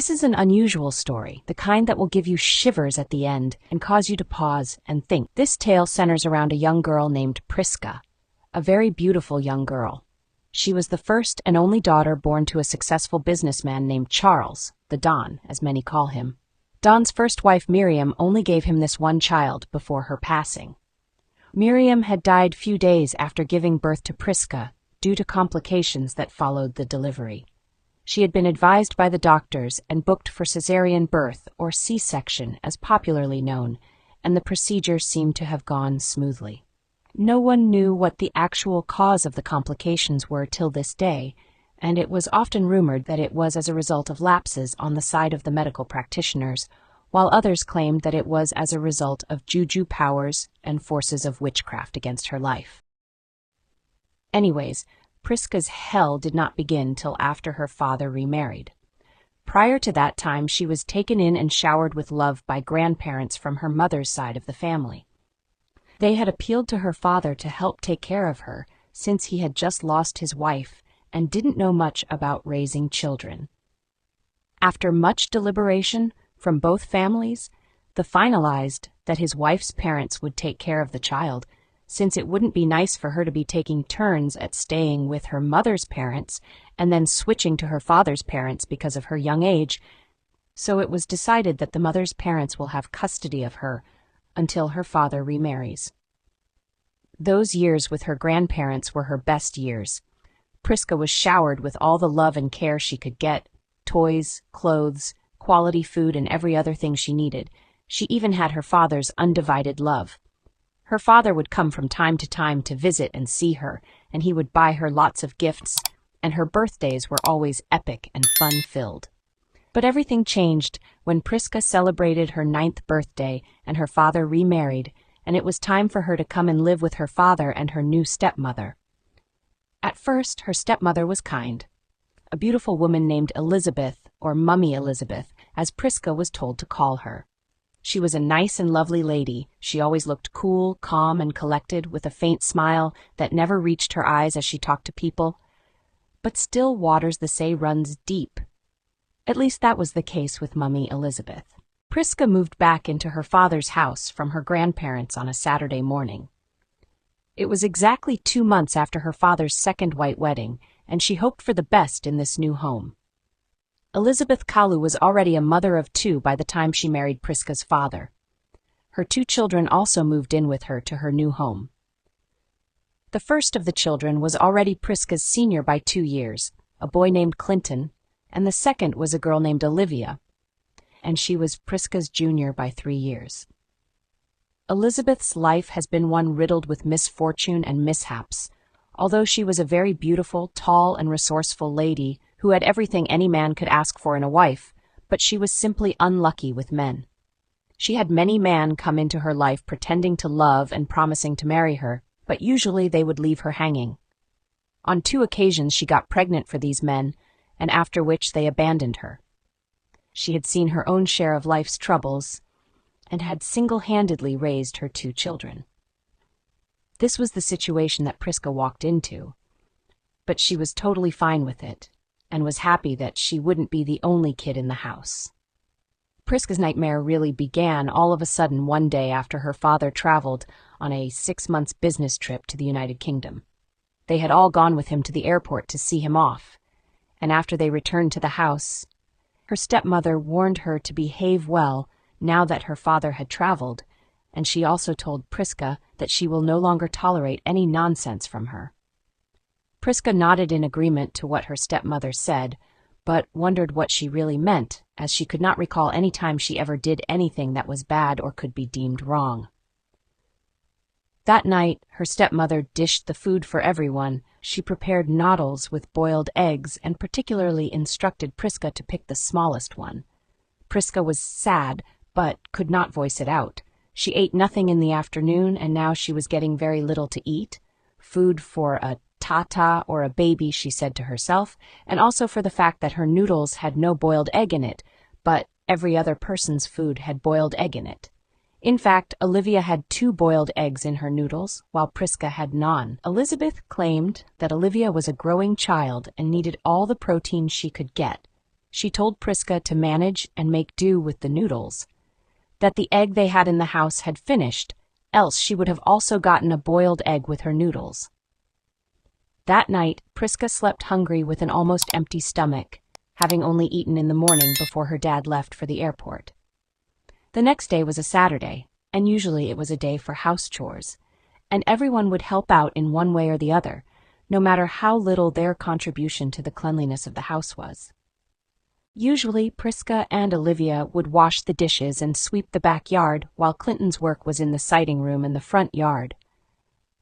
This is an unusual story, the kind that will give you shivers at the end and cause you to pause and think. This tale centers around a young girl named Priska, a very beautiful young girl. She was the first and only daughter born to a successful businessman named Charles, the Don, as many call him. Don's first wife, Miriam, only gave him this one child before her passing. Miriam had died few days after giving birth to Priska due to complications that followed the delivery. She had been advised by the doctors and booked for cesarean birth, or C-section as popularly known, and the procedure seemed to have gone smoothly. No one knew what the actual cause of the complications were till this day, and it was often rumored that it was as a result of lapses on the side of the medical practitioners, while others claimed that it was as a result of juju powers and forces of witchcraft against her life. Anyways, Priska's hell did not begin till after her father remarried. Prior to that time, she was taken in and showered with love by grandparents from her mother's side of the family. They had appealed to her father to help take care of her, since he had just lost his wife and didn't know much about raising children. After much deliberation from both families, the finalized that his wife's parents would take care of the child, since it wouldn't be nice for her to be taking turns at staying with her mother's parents and then switching to her father's parents because of her young age, so it was decided that the mother's parents will have custody of her until her father remarries. Those years with her grandparents were her best years. Priska was showered with all the love and care she could get, toys, clothes, quality food, and every other thing she needed. She even had her father's undivided love. Her father would come from time to visit and see her, and he would buy her lots of gifts, and her birthdays were always epic and fun-filled. But everything changed when Priska celebrated her 9th birthday and her father remarried, and it was time for her to come and live with her father and her new stepmother. At first, her stepmother was kind, a beautiful woman named Elizabeth, or Mummy Elizabeth, as Priska was told to call her. She was a nice and lovely lady. She always looked cool, calm, and collected, with a faint smile that never reached her eyes as she talked to people. But still waters the say runs deep. At least that was the case with Mummy Elizabeth. Priska moved back into her father's house from her grandparents on a Saturday morning. It was exactly 2 months after her father's second white wedding, and she hoped for the best in this new home. Elizabeth Kalu was already a mother of 2 by the time she married Priska's father. Her 2 children also moved in with her to her new home. The first of the children was already Priska's senior by 2 years, a boy named Clinton, and the second was a girl named Olivia, and she was Priska's junior by 3 years. Elizabeth's life has been one riddled with misfortune and mishaps. Although she was a very beautiful, tall, and resourceful lady who had everything any man could ask for in a wife, but she was simply unlucky with men. She had many men come into her life pretending to love and promising to marry her, but usually they would leave her hanging. On 2 occasions she got pregnant for these men, and after which they abandoned her. She had seen her own share of life's troubles and had single-handedly raised her 2 children. This was the situation that Priska walked into, but she was totally fine with it and was happy that she wouldn't be the only kid in the house. Priska's nightmare really began all of a sudden one day after her father traveled on a 6-month business trip to the United Kingdom. They had all gone with him to the airport to see him off, and after they returned to the house, her stepmother warned her to behave well now that her father had traveled, and she also told Priska that she will no longer tolerate any nonsense from her. Priska nodded in agreement to what her stepmother said, but wondered what she really meant, as she could not recall any time she ever did anything that was bad or could be deemed wrong. That night, her stepmother dished the food for everyone. She prepared noodles with boiled eggs and particularly instructed Priska to pick the smallest one. Priska was sad, but could not voice it out. She ate nothing in the afternoon, and now she was getting very little to eat. Food for a tata or a baby, she said to herself, and also for the fact that her noodles had no boiled egg in it, but every other person's food had boiled egg in it. In fact, Olivia had 2 boiled eggs in her noodles, while Priska had none. Elizabeth claimed that Olivia was a growing child and needed all the protein she could get, She told Priska to manage and make do with the noodles, that the egg they had in the house had finished, else she would have also gotten a boiled egg with her noodles. That night, Priska slept hungry with an almost empty stomach, having only eaten in the morning before her dad left for the airport. The next day was a Saturday, and usually it was a day for house chores, and everyone would help out in one way or the other, no matter how little their contribution to the cleanliness of the house was. Usually, Priska and Olivia would wash the dishes and sweep the backyard while Clinton's work was in the sighting room and the front yard.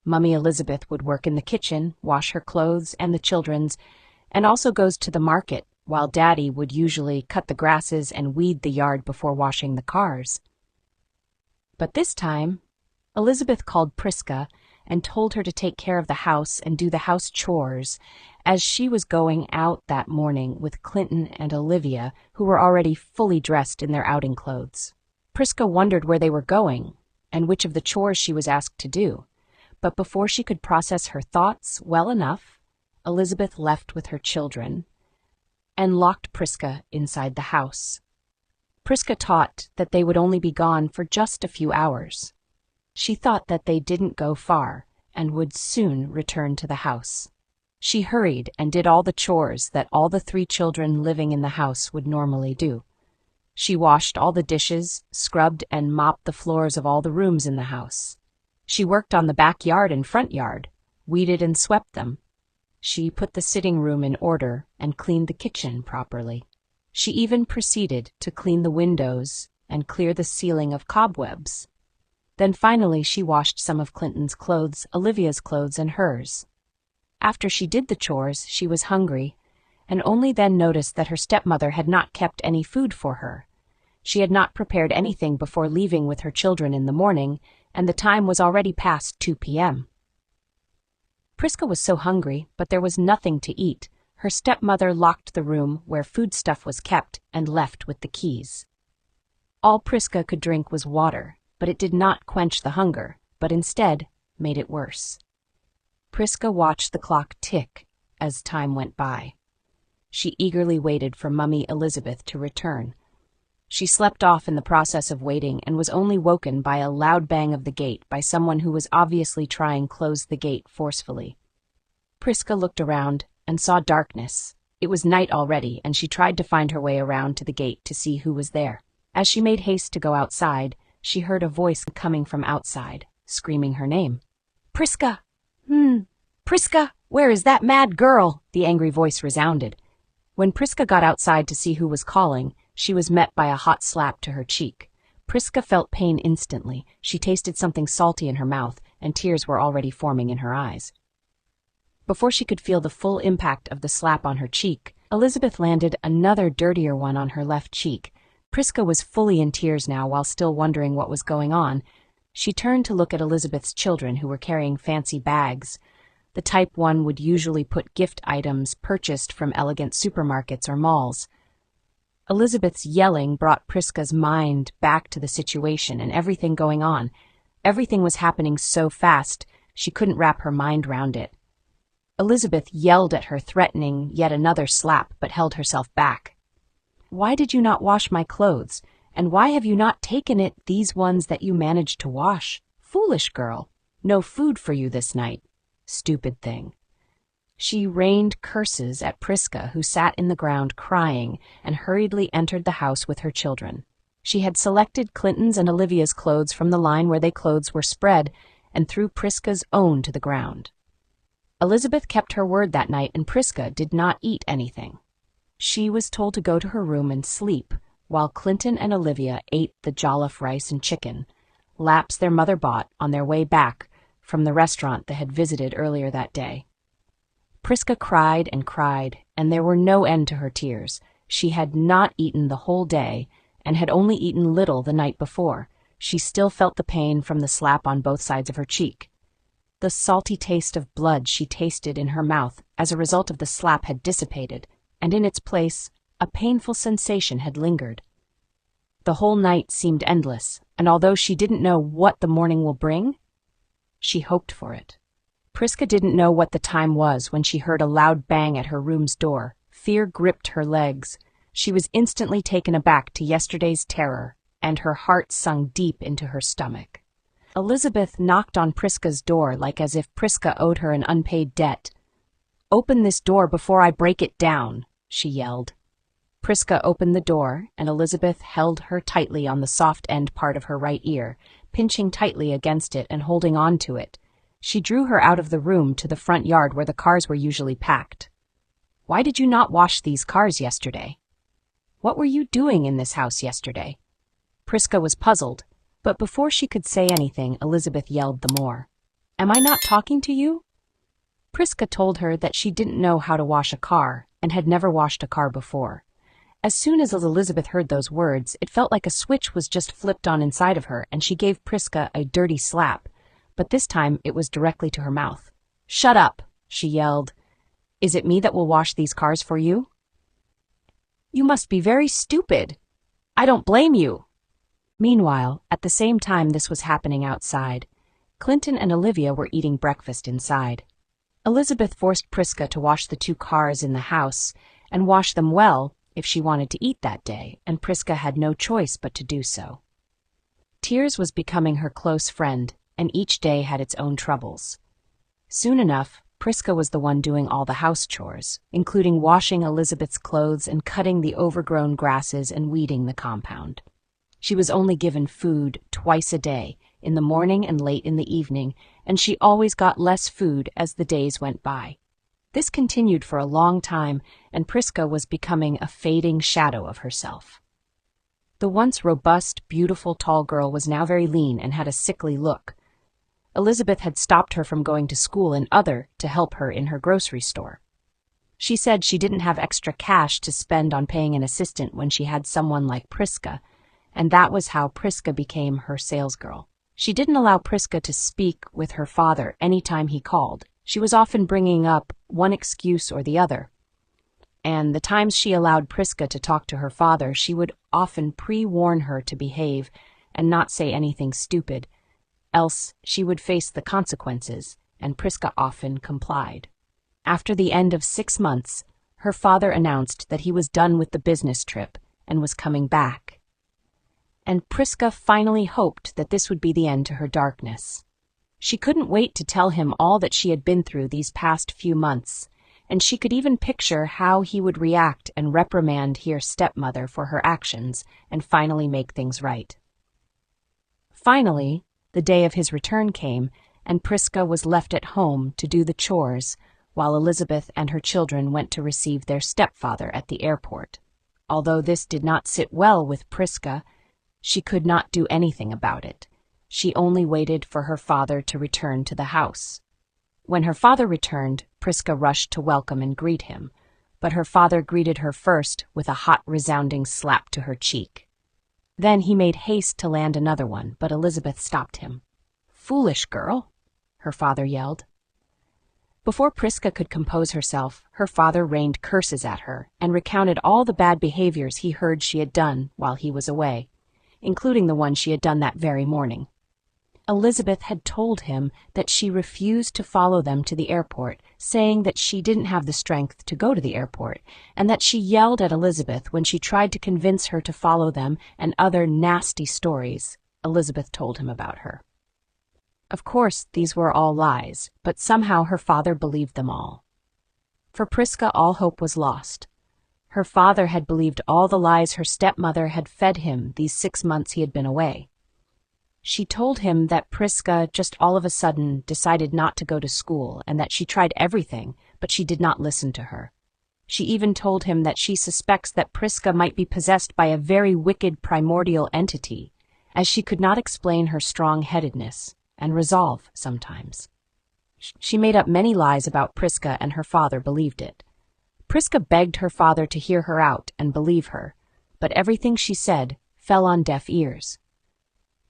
Mummy Elizabeth would work in the kitchen, wash her clothes and the children's, and also goes to the market, while Daddy would usually cut the grasses and weed the yard before washing the cars. But this time, Elizabeth called Priska and told her to take care of the house and do the house chores, as she was going out that morning with Clinton and Olivia, who were already fully dressed in their outing clothes. Priska wondered where they were going and which of the chores she was asked to do, but before she could process her thoughts well enough, Elizabeth left with her children and locked Priska inside the house. Priska taught that they would only be gone for just a few hours. She thought that they didn't go far and would soon return to the house. She hurried and did all the chores that all the 3 children living in the house would normally do. She washed all the dishes, scrubbed and mopped the floors of all the rooms in the house. She worked on the backyard and front yard, weeded and swept them. She put the sitting room in order and cleaned the kitchen properly. She even proceeded to clean the windows and clear the ceiling of cobwebs. Then finally she washed some of Clinton's clothes, Olivia's clothes, and hers. After she did the chores, she was hungry, and only then noticed that her stepmother had not kept any food for her. She had not prepared anything before leaving with her children in the morning, and the time was already past 2 p.m. Priska was so hungry, but there was nothing to eat. Her stepmother locked the room where foodstuff was kept and left with the keys. All Priska could drink was water, but it did not quench the hunger, but instead made it worse. Priska watched the clock tick as time went by. She eagerly waited for Mummy Elizabeth to return. She slept off in the process of waiting and was only woken by a loud bang of the gate by someone who was obviously trying to close the gate forcefully. Priska looked around and saw darkness. It was night already, and she tried to find her way around to the gate to see who was there. As she made haste to go outside, she heard a voice coming from outside, screaming her name. "Priska! Priska, where is that mad girl?" the angry voice resounded. When Priska got outside to see who was calling, she was met by a hot slap to her cheek. Priska felt pain instantly. She tasted something salty in her mouth, and tears were already forming in her eyes. Before she could feel the full impact of the slap on her cheek, Elizabeth landed another dirtier one on her left cheek. Priska was fully in tears now while still wondering what was going on. She turned to look at Elizabeth's children, who were carrying fancy bags, the type one would usually put gift items purchased from elegant supermarkets or malls. Elizabeth's yelling brought Priska's mind back to the situation and everything going on. Everything was happening so fast, she couldn't wrap her mind round it. Elizabeth yelled at her, threatening yet another slap, but held herself back. "Why did you not wash my clothes? And why have you not taken it, these ones that you managed to wash? Foolish girl! No food for you this night. Stupid thing." She rained curses at Priska, who sat in the ground crying, and hurriedly entered the house with her children. She had selected Clinton's and Olivia's clothes from the line where their clothes were spread and threw Priska's own to the ground. Elizabeth kept her word that night, and Priska did not eat anything. She was told to go to her room and sleep, while Clinton and Olivia ate the jollof rice and chicken, laps their mother bought on their way back from the restaurant they had visited earlier that day. Priska cried, and there were no end to her tears. She had not eaten the whole day, and had only eaten little the night before. She still felt the pain from the slap on both sides of her cheek. The salty taste of blood she tasted in her mouth as a result of the slap had dissipated, and in its place, a painful sensation had lingered. The whole night seemed endless, and although she didn't know what the morning will bring, she hoped for it. Priska didn't know what the time was when she heard a loud bang at her room's door. Fear gripped her legs. She was instantly taken aback to yesterday's terror, and her heart sunk deep into her stomach. Elizabeth knocked on Priska's door like as if Priska owed her an unpaid debt. "Open this door before I break it down," she yelled. Priska opened the door, and Elizabeth held her tightly on the soft end part of her right ear, pinching tightly against it and holding on to it. She drew her out of the room to the front yard where the cars were usually packed. "Why did you not wash these cars yesterday? What were you doing in this house yesterday?" Priska was puzzled, but before she could say anything, Elizabeth yelled the more. "Am I not talking to you?" Priska told her that she didn't know how to wash a car and had never washed a car before. As soon as Elizabeth heard those words, it felt like a switch was just flipped on inside of her, and she gave Priska a dirty slap, but this time it was directly to her mouth. "Shut up," she yelled. "Is it me that will wash these cars for you?" "You must be very stupid. I don't blame you." Meanwhile, at the same time this was happening outside, Clinton and Olivia were eating breakfast inside. Elizabeth forced Priska to wash the 2 cars in the house, and wash them well if she wanted to eat that day, and Priska had no choice but to do so. Tears was becoming her close friend, and each day had its own troubles. Soon enough, Priska was the one doing all the house chores, including washing Elizabeth's clothes and cutting the overgrown grasses and weeding the compound. She was only given food twice a day, in the morning and late in the evening, and she always got less food as the days went by. This continued for a long time, and Priska was becoming a fading shadow of herself. The once robust, beautiful, tall girl was now very lean and had a sickly look. Elizabeth had stopped her from going to school and to help her in her grocery store. She said she didn't have extra cash to spend on paying an assistant when she had someone like Priska, and that was how Priska became her salesgirl. She didn't allow Priska to speak with her father any time he called. She was often bringing up one excuse or the other. And the times she allowed Priska to talk to her father, she would often pre-warn her to behave and not say anything stupid, else she would face the consequences, and Priska often complied. After the end of 6 months, her father announced that he was done with the business trip and was coming back. And Priska finally hoped that this would be the end to her darkness. She couldn't wait to tell him all that she had been through these past few months, and she could even picture how he would react and reprimand her stepmother for her actions and finally make things right. Finally, the day of his return came, and Priska was left at home to do the chores while Elizabeth and her children went to receive their stepfather at the airport. Although this did not sit well with Priska, she could not do anything about it. She only waited for her father to return to the house. When her father returned, Priska rushed to welcome and greet him, but her father greeted her first with a hot, resounding slap to her cheek. Then he made haste to land another one, but Elizabeth stopped him. "Foolish girl," her father yelled. Before Priska could compose herself, her father rained curses at her and recounted all the bad behaviors he heard she had done while he was away, including the one she had done that very morning. Elizabeth had told him that she refused to follow them to the airport, saying that she didn't have the strength to go to the airport, and that she yelled at Elizabeth when she tried to convince her to follow them, and other nasty stories Elizabeth told him about her. Of course, these were all lies, but somehow her father believed them all. For Priska, all hope was lost. Her father had believed all the lies her stepmother had fed him these 6 months he had been away. She told him that Priska just all of a sudden decided not to go to school and that she tried everything, but she did not listen to her. She even told him that she suspects that Priska might be possessed by a very wicked primordial entity, as she could not explain her strong-headedness and resolve sometimes. She made up many lies about Priska, and her father believed it. Priska begged her father to hear her out and believe her, but everything she said fell on deaf ears.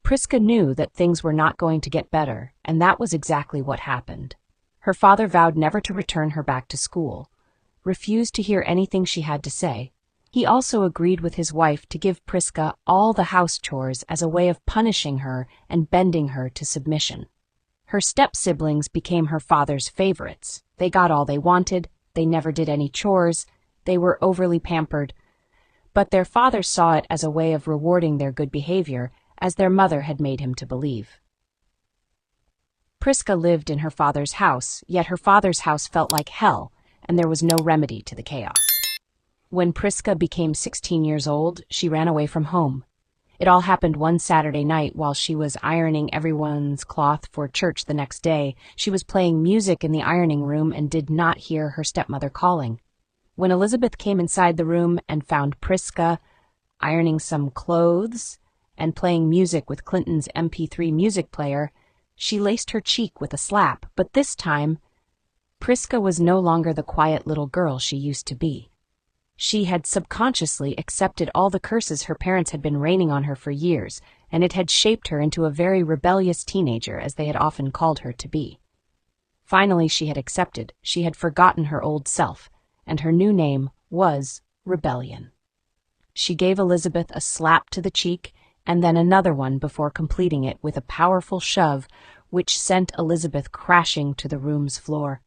Priska knew that things were not going to get better, and that was exactly what happened. Her father vowed never to return her back to school, refused to hear anything she had to say. He also agreed with his wife to give Priska all the house chores as a way of punishing her and bending her to submission. Her step-siblings became her father's favorites. They got all they wanted, they never did any chores, they were overly pampered. but their father saw it as a way of rewarding their good behavior, as their mother had made him to believe. Priska lived in her father's house, yet her father's house felt like hell, and there was no remedy to the chaos. When Priska became 16 years old, she ran away from home. It all happened one Saturday night while she was ironing everyone's cloth for church the next day. She was playing music in the ironing room and did not hear her stepmother calling. When Elizabeth came inside the room and found Priska ironing some clothes and playing music with Clinton's MP3 music player, she laced her cheek with a slap, but this time, Priska was no longer the quiet little girl she used to be. She had subconsciously accepted all the curses her parents had been raining on her for years, and it had shaped her into a very rebellious teenager, as they had often called her to be. Finally, she had accepted. She had forgotten her old self, and her new name was Rebellion. She gave Elizabeth a slap to the cheek and then another one before completing it with a powerful shove, which sent Elizabeth crashing to the room's floor.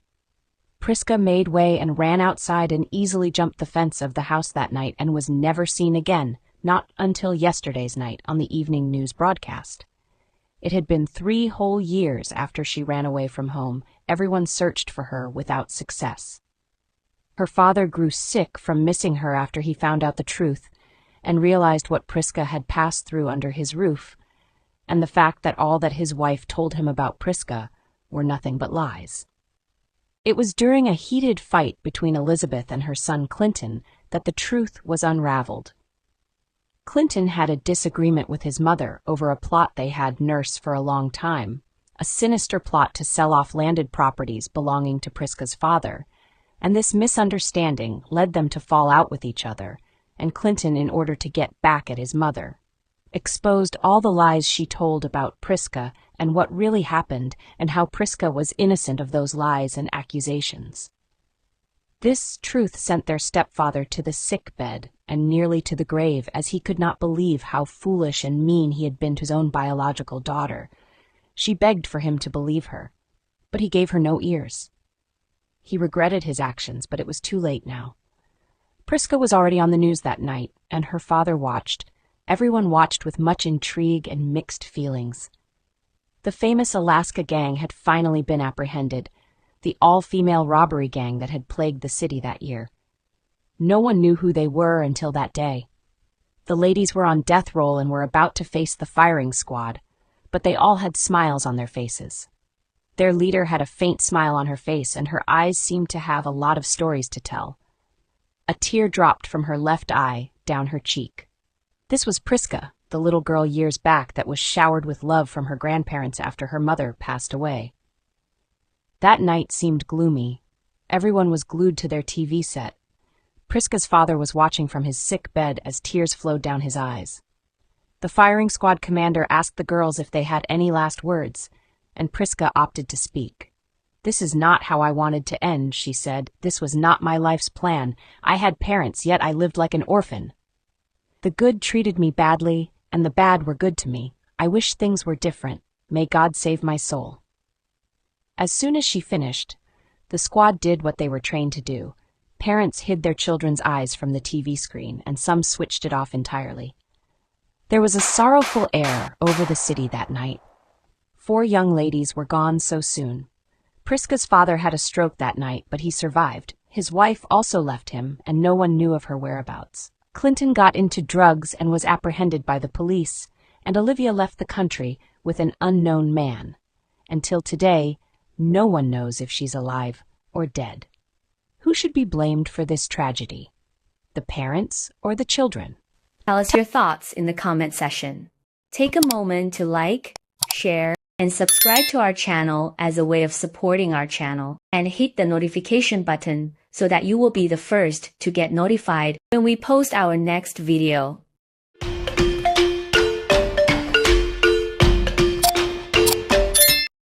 Priska made way and ran outside and easily jumped the fence of the house that night and was never seen again, not until yesterday's night on the evening news broadcast. It had been 3 whole years after she ran away from home. Everyone searched for her without success. Her father grew sick from missing her after he found out the truth and realized what Priska had passed through under his roof, and the fact that all that his wife told him about Priska were nothing but lies. It was during a heated fight between Elizabeth and her son Clinton that the truth was unraveled. Clinton had a disagreement with his mother over a plot they had nursed for a long time, a sinister plot to sell off landed properties belonging to Priska's father, and this misunderstanding led them to fall out with each other, and Clinton, in order to get back at his mother, exposed all the lies she told about Priska and what really happened and how Priska was innocent of those lies and accusations. This truth sent their stepfather to the sick bed and nearly to the grave, as he could not believe how foolish and mean he had been to his own biological daughter. She begged for him to believe her, but he gave her no ears. He regretted his actions, but it was too late now. Priska was already on the news that night, and her father watched. Everyone watched with much intrigue and mixed feelings. The famous Alaska gang had finally been apprehended, the all-female robbery gang that had plagued the city that year. No one knew who they were until that day. The ladies were on death row and were about to face the firing squad, but they all had smiles on their faces. Their leader had a faint smile on her face, and her eyes seemed to have a lot of stories to tell. A tear dropped from her left eye down her cheek. This was Priska, the little girl years back that was showered with love from her grandparents after her mother passed away. That night seemed gloomy. Everyone was glued to their TV set. Priska's father was watching from his sick bed as tears flowed down his eyes. The firing squad commander asked the girls if they had any last words, and Priska opted to speak. "This is not how I wanted to end," she said. "This was not my life's plan. I had parents, yet I lived like an orphan. The good treated me badly, and the bad were good to me. I wish things were different. May God save my soul." As soon as she finished, the squad did what they were trained to do. Parents hid their children's eyes from the TV screen, and some switched it off entirely. There was a sorrowful air over the city that night. 4 young ladies were gone so soon. Priska's father had a stroke that night, but he survived. His wife also left him, and no one knew of her whereabouts. Clinton got into drugs and was apprehended by the police, and Olivia left the country with an unknown man. Until today, no one knows if she's alive or dead. Who should be blamed for this tragedy? The parents or the children? Tell us your thoughts in the comment section. Take a moment to like, share, and subscribe to our channel as a way of supporting our channel, and hit the notification button so that you will be the first to get notified when we post our next video.